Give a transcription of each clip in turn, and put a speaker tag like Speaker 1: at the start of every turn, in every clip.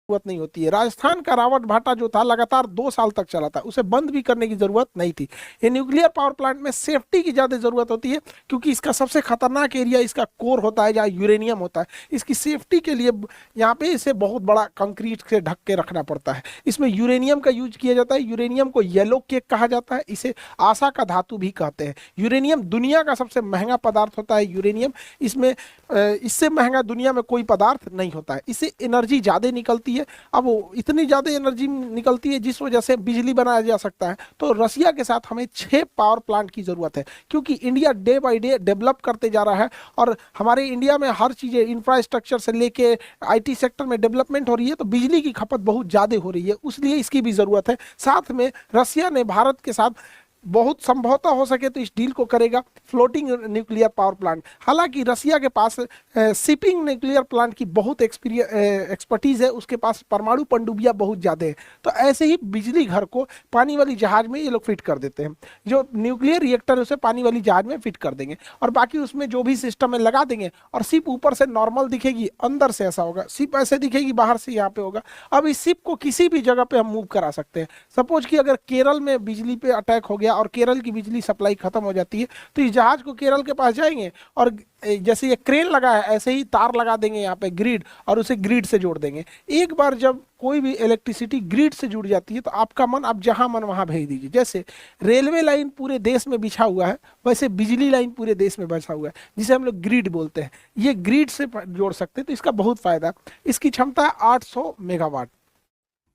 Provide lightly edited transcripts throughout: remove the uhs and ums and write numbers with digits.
Speaker 1: जरूरत नहीं होती है। राजस्थान का रावत भाटा जो था लगातार 2 साल तक चला था, उसे बंद भी करने की जरूरत नहीं थी। ये न्यूक्लियर पावर प्लांट में सेफ्टी की ज्यादा जरूरत होती है, क्योंकि इसका सबसे खतरनाक एरिया इसका कोर होता है जहाँ यूरेनियम होता है। इसकी सेफ्टी के लिए यहाँ पे इसे बहुत बड़ा कंक्रीट से ढक के रखना पड़ता है। इसमें यूरेनियम का यूज किया जाता है। यूरेनियम को येलो केक कहा जाता है, इसे आशा का धातु भी कहते हैं। यूरेनियम दुनिया का सबसे महंगा पदार्थ होता है। यूरेनियम इसमें इससे महंगा दुनिया में कोई पदार्थ नहीं होता है। इससे एनर्जी ज़्यादा निकलती है। अब वो इतनी ज़्यादा एनर्जी निकलती है जिस वजह से बिजली बनाया जा सकता है। तो रसिया के साथ हमें 6 पावर प्लांट की ज़रूरत है, क्योंकि India day by day develop करते जा रहा है और हमारे इंडिया में हर चीज़ें इंफ्रास्ट्रक्चर से लेके आईटी सेक्टर में डेवलपमेंट हो रही है, तो बिजली की खपत बहुत ज़्यादा हो रही है, इसलिए इसकी भी ज़रूरत है। साथ में रसिया ने भारत के साथ बहुत संभवतः हो सके तो इस डील को करेगा फ्लोटिंग न्यूक्लियर पावर प्लांट। हालांकि रसिया के पास शिपिंग न्यूक्लियर प्लांट की बहुत एक्सपर्टीज है, उसके पास परमाणु पनडुब्बियां बहुत ज़्यादा है। तो ऐसे ही बिजली घर को पानी वाली जहाज में ये लोग फिट कर देते हैं। जो न्यूक्लियर रिएक्टर है उसे पानी वाली जहाज में फिट कर देंगे और बाकी उसमें जो भी सिस्टम है लगा देंगे। और शिप ऊपर से नॉर्मल दिखेगी, अंदर से ऐसा होगा, शिप ऐसे दिखेगी, बाहर से यहाँ पे होगा। अब इस शिप को किसी भी जगह पे हम मूव करा सकते हैं। सपोज कि अगर केरल में बिजली पे अटैक हो गया और केरल की बिजली सप्लाई खत्म हो जाती है, तो इस जहाज को केरल के पास जाएंगे और जैसे ये क्रेन लगा है ऐसे ही तार लगा देंगे यहाँ पे ग्रिड, और उसे ग्रिड से जोड़ देंगे। एक बार जब कोई भी इलेक्ट्रिसिटी ग्रिड से जुड़ जाती है तो आपका मन आप जहां मन वहां भेज दीजिए। जैसे रेलवे लाइन पूरे देश में बिछा हुआ है, वैसे बिजली लाइन पूरे देश में बिछा हुआ है, जिसे हम लोग ग्रिड बोलते हैं। ये ग्रिड से जोड़ सकते हैं, तो इसका बहुत फायदा। इसकी क्षमता है 800 मेगावाट।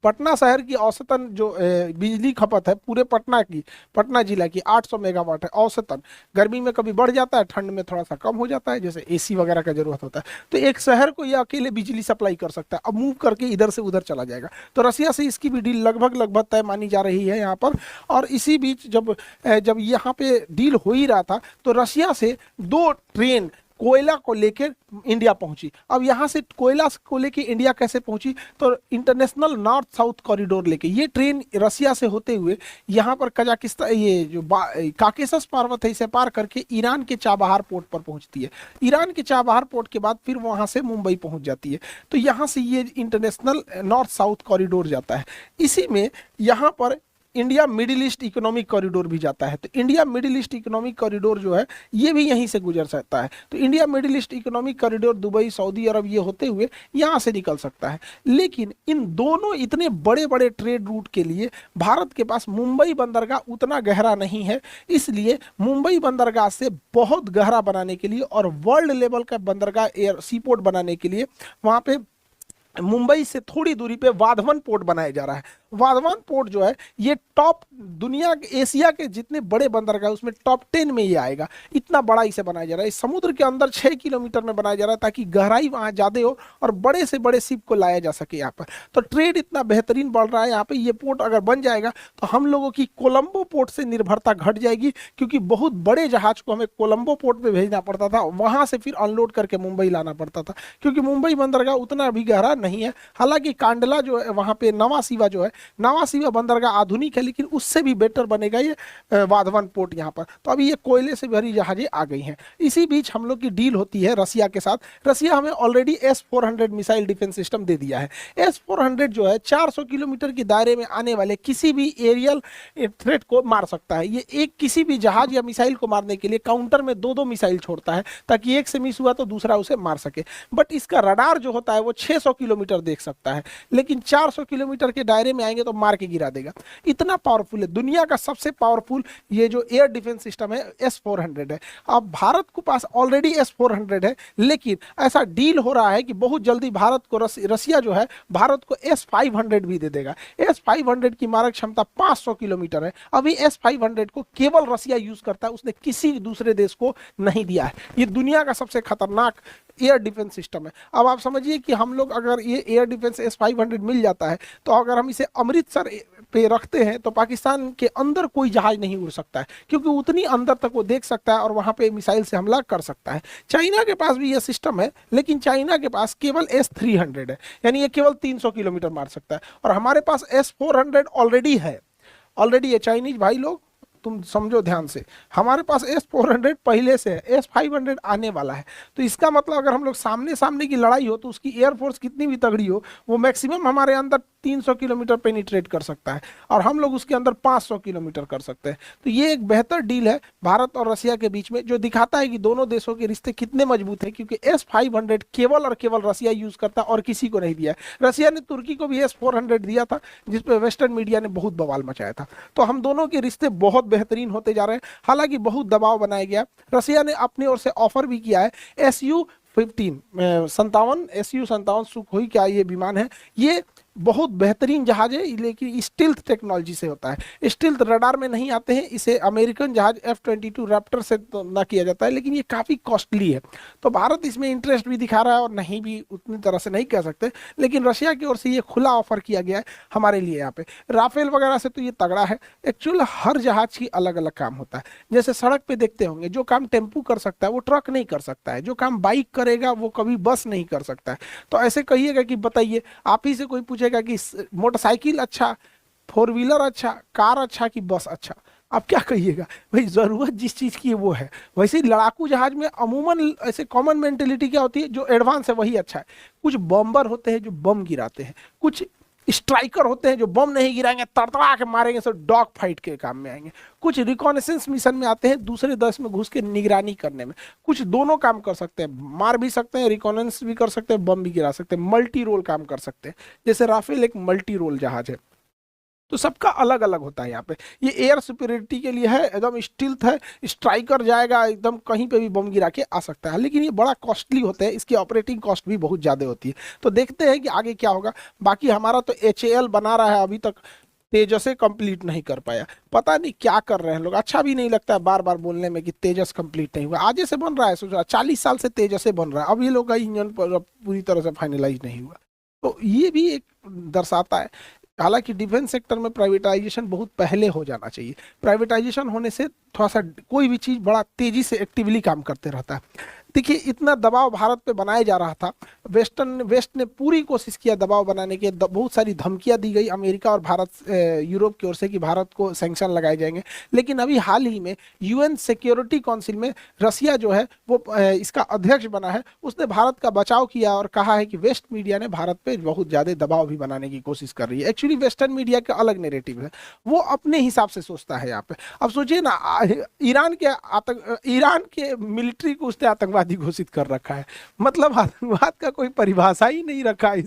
Speaker 1: पटना शहर की औसतन जो बिजली खपत है पूरे पटना जिला की 800 मेगावाट है औसतन। गर्मी में कभी बढ़ जाता है, ठंड में थोड़ा सा कम हो जाता है, जैसे एसी वगैरह का जरूरत होता है। तो एक शहर को ये अकेले बिजली सप्लाई कर सकता है। अब मूव करके इधर से उधर चला जाएगा। तो रसिया से इसकी भी डील लगभग तय मानी जा रही है यहाँ पर। और इसी बीच जब यहाँ पे डील हो ही रहा था, तो रसिया से 2 ट्रेन कोयला को लेकर इंडिया पहुंची। अब यहाँ से कोयला को लेकर इंडिया कैसे पहुंची, तो इंटरनेशनल नॉर्थ साउथ कॉरिडोर लेके ये ट्रेन रसिया से होते हुए यहाँ पर कजाकिस्तान, ये जो काकेशस पर्वत है, इसे पार करके ईरान के चाबहार पोर्ट पर पहुंचती है। ईरान के चाबहार पोर्ट के बाद फिर वहाँ से मुंबई पहुंच जाती है। तो यहाँ से ये इंटरनेशनल नॉर्थ साउथ कॉरिडोर जाता है। इसी में यहाँ पर India middle east economic corridor भी जाता है। तो India middle east economic corridor जो है ये भी यहीं से गुजर सकता है। तो India middle east economic corridor Dubai, Saudi Arab ये होते हुए यहाँ से निकल सकता है। लेकिन इन दोनों इतने बड़े बड़े ट्रेड रूट के लिए भारत के पास मुंबई बंदरगाह उतना गहरा नहीं है। इसलिए मुंबई बंदरगाह से बहुत गहरा बनाने के लिए और वर्ल्ड लेवल का बंदरगाह एयर सीपोर्ट बनाने के लिए वहाँ पे मुंबई से थोड़ी दूरी पे वाधवन पोर्ट बनाया जा रहा है। वाधवन पोर्ट जो है ये टॉप दुनिया के एशिया के जितने बड़े बंदरगाह उसमें टॉप 10 में ये आएगा। इतना बड़ा इसे बनाया जा रहा है। इस समुद्र के अंदर 6 किलोमीटर में बनाया जा रहा है, ताकि गहराई वहां ज्यादा हो और बड़े से बड़े शिप को लाया जा सके यहाँ पर। तो ट्रेड इतना बेहतरीन बढ़ रहा है यहाँ पे। ये पोर्ट अगर बन जाएगा तो हम लोगों की कोलंबो पोर्ट से निर्भरता घट जाएगी, क्योंकि बहुत बड़े जहाज को हमें कोलंबो पोर्ट पे भेजना पड़ता था, वहां से फिर अनलोड करके मुंबई लाना पड़ता था, क्योंकि मुंबई बंदरगाह उतना भी गहरा नहीं है। हालांकि कांडला जो है वहां पे नवा सीवा जो है, नवा सीवा बंदरगाह आधुनिक है, लेकिन उससे भी बेटर बनेगा ये वाधवन पोर्ट यहाँ पर। तो अभी ये कोयले से भरी जहाजें आ गई हैं। इसी बीच हम लोग की डील होती है रसिया के साथ। रसिया हमें already S-400 missile defence system दे दिया है। S-400 जो है 400 किलोमीटर के दायरे में आने वाले किसी भी एरियल थ्रेट को मार सकता है। ये एक किसी भी जहाज या मिसाइल को मारने के लिए काउंटर में 2-2 मिसाइल छोड़ता है, ताकि एक से मिस हुआ तो दूसरा उसे मार सके। बट इसका रडार जो होता है वो 600 किलोमीटर देख सकता है, लेकिन 400 किलोमीटर के दायरे में आएंगे तो मार के गिरा देगा। इतना पावरफुल है। दुनिया का सबसे पावरफुल ये जो एयर डिफेंस सिस्टम है S-400 है। अब भारत के पास ऑलरेडी S-400 है, लेकिन ऐसा डील हो रहा है कि बहुत जल्दी भारत को रसिया जो है भारत को S-500 भी दे देगा। S-500 की मारक क्षमता 500 किलोमीटर है। अभी S-500 को केवल रसिया यूज करता है, उसने किसी दूसरे देश को नहीं दिया है। ये दुनिया का सबसे खतरनाक एयर डिफेंस सिस्टम है। अब आप समझिए कि हम लोग अगर ये एयर डिफेंस S-500 मिल जाता है, तो अगर हम इसे अमृतसर पे रखते हैं तो पाकिस्तान के अंदर कोई जहाज नहीं उड़ सकता है, क्योंकि उतनी अंदर तक वो देख सकता है और वहां पे मिसाइल से हमला कर सकता है। चाइना के पास भी ये सिस्टम है, लेकिन चाइना के पास केवल S-300 है, यानी ये केवल 300 किलोमीटर मार सकता है। और हमारे पास S-400 ऑलरेडी है। ऑलरेडी ये चाइनीज भाई लोग तुम समझो ध्यान से, हमारे पास S-400 पहले से है, S-500 आने वाला है। तो इसका मतलब अगर हम लोग सामने सामने की लड़ाई हो तो उसकी एयरफोर्स कितनी भी तगड़ी हो, वो मैक्सिमम हमारे अंदर 300 किलोमीटर पेनिट्रेट कर सकता है और हम लोग उसके अंदर 500 किलोमीटर कर सकते हैं। तो ये एक बेहतर डील है भारत और रसिया के बीच में, जो दिखाता है कि दोनों देशों के रिश्ते कितने मजबूत हैं, क्योंकि S-500 केवल और केवल रसिया यूज करता और किसी को नहीं दिया है। रसिया ने तुर्की को भी S-400 दिया था, जिसपे वेस्टर्न मीडिया ने बहुत बवाल मचाया था। तो हम दोनों के रिश्ते बहुत बेहतरीन होते जा रहे हैं। हालांकि बहुत दबाव बनाया गया, रसिया ने अपनी ओर से ऑफर भी किया है। SU-57 सुखोई का ये विमान है, ये बहुत बेहतरीन जहाज है, लेकिन स्टिल्थ टेक्नोलॉजी से होता है, स्टिल्थ रडार में नहीं आते हैं। इसे अमेरिकन जहाज F-22 रैप्टर से तो ना किया जाता है, लेकिन ये काफ़ी कॉस्टली है। तो भारत इसमें इंटरेस्ट भी दिखा रहा है और नहीं भी, उतनी तरह से नहीं कह सकते, लेकिन रशिया की ओर से ये खुला ऑफर किया गया है हमारे लिए। यहाँ पे राफेल वगैरह से तो ये तगड़ा है। एक्चुअल हर जहाज की अलग अलग काम होता है। जैसे सड़क पे देखते होंगे, जो काम टेम्पू कर सकता है वो ट्रक नहीं कर सकता है, जो काम बाइक करेगा वो कभी बस नहीं कर सकता है। तो ऐसे कहिएगा कि बताइए, आप ही से कोई पूछेगा कि मोटरसाइकिल अच्छा, फोर व्हीलर अच्छा, कार अच्छा कि बस अच्छा, आप क्या कहिएगा? भाई जरूरत जिस चीज की है वो है। वैसे ही लड़ाकू जहाज में अमूमन ऐसे कॉमन मेंटेलिटी क्या होती है, जो एडवांस है वही अच्छा है। कुछ बम्बर होते हैं जो बम गिराते हैं, कुछ स्ट्राइकर होते हैं जो बम नहीं गिराएंगे, तड़तड़ा के मारेंगे, सब डॉग फाइट के काम में आएंगे। कुछ रिकॉनेसेंस मिशन में आते हैं, दूसरे देश में घुस के निगरानी करने में। कुछ दोनों काम कर सकते हैं, मार भी सकते हैं, रिकॉनेंस भी कर सकते हैं, बम भी गिरा सकते हैं, मल्टी रोल काम कर सकते हैं। जैसे राफेल एक मल्टी रोल जहाज है। तो सबका अलग अलग होता है। यहाँ पे ये एयर सुपीरियरिटी के लिए है, एकदम स्टिल्थ है, स्ट्राइकर जाएगा एकदम कहीं पे भी बम गिरा के आ सकता है, लेकिन ये बड़ा कॉस्टली होता है, इसकी ऑपरेटिंग कॉस्ट भी बहुत ज़्यादा होती है। तो देखते हैं कि आगे क्या होगा। बाकी हमारा तो HAL बना रहा है, अभी तक तेजस कंप्लीट नहीं कर पाया, पता नहीं क्या कर रहे हैं लोग। अच्छा भी नहीं लगता है बार बार बोलने में कि तेजस कंप्लीट नहीं हुआ। आज से बन रहा है, सोच रहा 40 साल से तेजस बन रहा है, अब ये लोग का इंजन पूरी तरह से फाइनलाइज नहीं हुआ। तो ये भी एक दर्शाता है। हालांकि डिफेंस सेक्टर में प्राइवेटाइजेशन बहुत पहले हो जाना चाहिए। प्राइवेटाइजेशन होने से थोड़ा सा कोई भी चीज़ बड़ा तेजी से एक्टिवली काम करते रहता है। देखिए, इतना दबाव भारत पे बनाया जा रहा था, वेस्ट ने पूरी कोशिश किया दबाव बनाने के, बहुत सारी धमकियां दी गई अमेरिका और भारत यूरोप की ओर से कि भारत को सैंक्शन लगाए जाएंगे। लेकिन अभी हाल ही में UN सिक्योरिटी काउंसिल में रसिया जो है वो इसका अध्यक्ष बना है, उसने भारत का बचाव किया और कहा है कि वेस्ट मीडिया ने भारत पे बहुत ज़्यादा दबाव भी बनाने की कोशिश कर रही है। एक्चुअली वेस्टर्न मीडिया का अलग नेरेटिव है, वो अपने हिसाब से सोचता है यहाँ पे। अब सोचिए ना, ईरान के मिलिट्री को उसने आतंकवादी घोषित कर रखा है। मतलब आतंकवाद का कोई परिभाषा ही नहीं रखा है।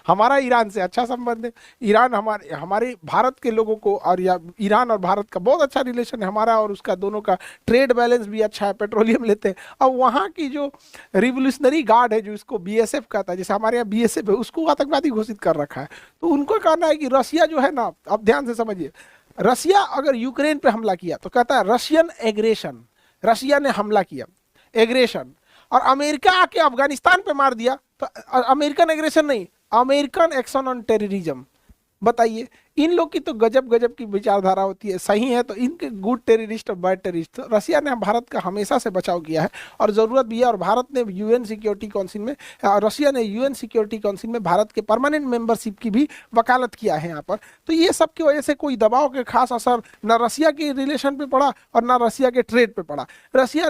Speaker 1: हमारा ईरान से अच्छा संबंध है, ईरान हमारे भारत के लोगों को, और या ईरान और भारत का बहुत अच्छा रिलेशन है हमारा, और उसका दोनों का ट्रेड बैलेंस भी अच्छा है, पेट्रोलियम लेते हैं। अब वहाँ की जो रिवोल्यूशनरी गार्ड है, जो इसको BSF कहता है, जैसे हमारे यहाँ BSF है, उसको आतंकवादी घोषित कर रखा है। तो उनको कहना है कि रसिया जो है ना, अब ध्यान से समझिए, रसिया अगर यूक्रेन पे हमला किया तो कहता है रशियन एग्रेशन, रशिया ने हमला किया, एग्रेशन। और अमेरिका आके अफगानिस्तान पे मार दिया तो अमेरिकन एग्रेशन नहीं, अमेरिकन एक्शन ऑन टेररिज्म। बताइए, इन लोग की तो गजब गजब की विचारधारा होती है। सही है तो इनके गुड टेररिस्ट और बैड टेररिस्ट। तो रसिया ने भारत का हमेशा से बचाव किया है और ज़रूरत भी है, और भारत ने UN सिक्योरिटी काउंसिल में, रसिया ने UN सिक्योरिटी काउंसिल में भारत के परमानेंट मेंबरशिप की भी वकालत किया है यहाँ पर। तो ये सब की वजह से कोई दबाव के खास असर न रसिया के रिलेशन पे पड़ा और न रसिया के ट्रेड पे पड़ा। रसिया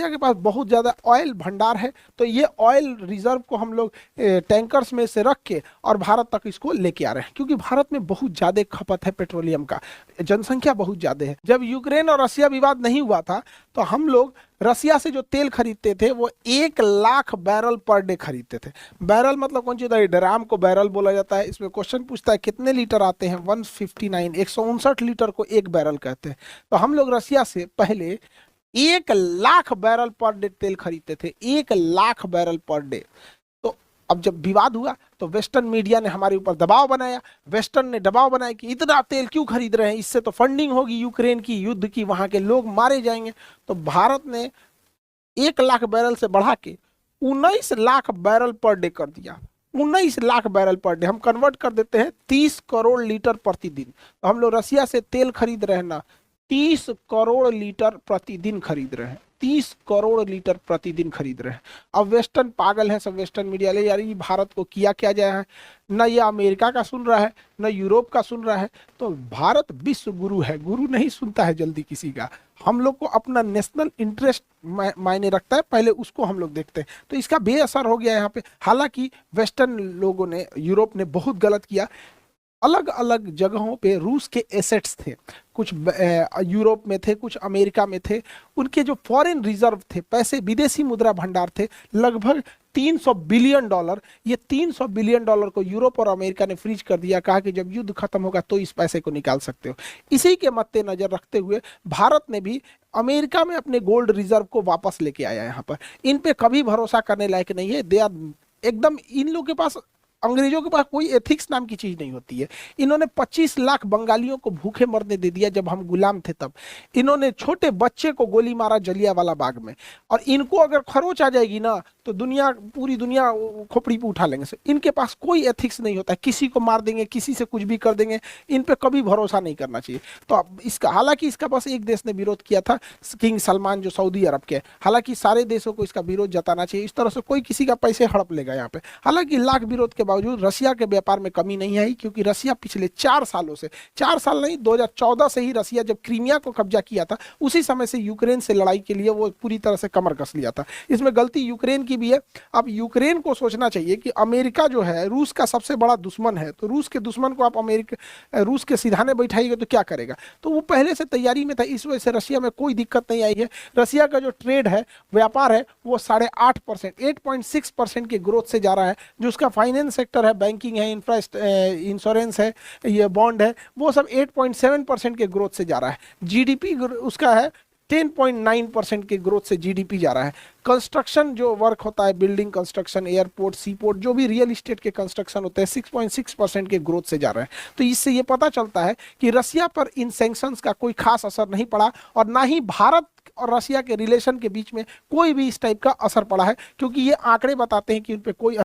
Speaker 1: के पास बहुत ज़्यादा ऑयल भंडार है, तो ये ऑयल रिजर्व को हम लोग टैंकर्स में से रख के और भारत तक इसको लेके आ रहे हैं, क्योंकि भारत में बहुत ज्यादा खपत है पेट्रोलियम का, जनसंख्या बहुत ज्यादा है। जब यूक्रेन और रसिया विवाद नहीं हुआ था तो हम लोग रसिया से जो तेल खरीदते थे वो 1 लाख बैरल पर डे खरीदते थे। बैरल मतलब कौन चीज है? ड्राम को बैरल बोला जाता है। इसमें क्वेश्चन पूछता है कितने लीटर आते हैं, 159, 159 लीटर को एक बैरल कहते हैं। तो हम लोग रसिया से पहले 1 लाख बैरल पर डे तेल खरीदते थे, 1 लाख बैरल पर डे। अब जब विवाद हुआ तो वेस्टर्न मीडिया ने हमारे ऊपर दबाव बनाया, वेस्टर्न ने दबाव बनाया कि इतना तेल क्यों खरीद रहे हैं, इससे तो फंडिंग होगी यूक्रेन की, युद्ध की, वहां के लोग मारे जाएंगे। तो भारत ने 1 लाख बैरल से बढ़ा के 19 लाख बैरल पर डे कर दिया। 19 लाख बैरल पर डे हम कन्वर्ट कर देते हैं 30 करोड़ लीटर प्रतिदिन। तो हम लोग रसिया से तेल खरीद रहे हैं ना 30 करोड़ लीटर प्रतिदिन खरीद रहे हैं, 30 करोड़ लीटर प्रतिदिन खरीद रहे हैं। अब वेस्टर्न पागल है सब, वेस्टर्न मीडिया ले यार ये भारत को किया क्या जाए है, न ये अमेरिका का सुन रहा है न यूरोप का सुन रहा है। तो भारत विश्व गुरु है, गुरु नहीं सुनता है जल्दी किसी का। हम लोग को अपना नेशनल इंटरेस्ट मायने रखता है, पहले उसको हम लोग देखते हैं। तो इसका बेअसर हो गया यहाँ पे। हालांकि वेस्टर्न लोगों ने, यूरोप ने बहुत गलत किया। अलग अलग जगहों पे रूस के एसेट्स थे, कुछ यूरोप में थे, कुछ अमेरिका में थे। उनके जो फॉरेन रिजर्व थे, पैसे, विदेशी मुद्रा भंडार थे, लगभग 300 बिलियन डॉलर। ये 300 बिलियन डॉलर को यूरोप और अमेरिका ने फ्रीज कर दिया, कहा कि जब युद्ध खत्म होगा तो इस पैसे को निकाल सकते हो। इसी के मद्देनजर रखते हुए भारत ने भी अमेरिका में अपने गोल्ड रिजर्व को वापस लेके आया। यहाँ पर इन पे कभी भरोसा करने लायक नहीं है। दे आर एकदम, इन लोगों के पास, अंग्रेजों के पास कोई एथिक्स नाम की चीज नहीं होती है। इन्होंने 25 लाख बंगालियों को भूखे मरने दे दिया जब हम गुलाम थे तब। इन्होंने छोटे बच्चे को गोली मारा जलियांवाला बाग में। और इनको अगर खरोच आ जाएगी ना तो दुनिया, पूरी दुनिया खोपड़ी पे उठा लेंगे। इनके पास कोई एथिक्स नहीं होता है, किसी को मार देंगे, किसी से कुछ भी कर देंगे। इन पे कभी भरोसा नहीं करना चाहिए। तो अब इसका, हालांकि इसका बस एक देश ने विरोध किया था, किंग सलमान जो सऊदी अरब के। हालांकि सारे देशों को इसका विरोध जताना चाहिए। इस तरह से कोई किसी का पैसे हड़प लेगा यहाँ पे। हालांकि लाख विरोध के बावजूद रसिया के व्यापार में कमी नहीं आई, क्योंकि रसिया पिछले 4 सालों से, 4 साल नहीं, 2014 से ही रसिया जब क्रीमिया को कब्जा किया था, उसी समय से यूक्रेन से लड़ाई के लिए वो पूरी तरह से कमर कस लिया था। इसमें गलती यूक्रेन की भी है। अब यूक्रेन को सोचना चाहिए कि अमेरिका जो है रूस का सबसे बड़ा दुश्मन है, तो रूस के दुश्मन को आप रूस के सिरहाने बैठाइएगा तो क्या करेगा। तो वो पहले से तैयारी में था, इस वजह से रसिया में कोई दिक्कत नहीं आई है। रसिया का जो ट्रेड है, व्यापार है, वो 8.5%, 8.6% के ग्रोथ से जा रहा है। जो उसका फाइनेंस सेक्टर है, बैंकिंग है, इंश्योरेंस है, ये बॉन्ड है, वो सब 8.7% के ग्रोथ से जा रहा है। जीडीपी उसका है 10.9% के ग्रोथ से जीडीपी जा रहा है। कंस्ट्रक्शन जो वर्क होता है, बिल्डिंग कंस्ट्रक्शन, एयरपोर्ट, सीपोर्ट, जो भी रियल एस्टेट के कंस्ट्रक्शन होते हैं, 6.6% के ग्रोथ से जा रहा है। तो इससे ये पता चलता है कि रसिया पर इन सैंक्शंस का कोई खास असर नहीं पड़ा, और ना ही भारत और रसिया के रिलेशन के बीच में कोई भी इस टाइप का असर पड़ा है, क्योंकि ये आंकड़े बताते हैं कि उन पर कोई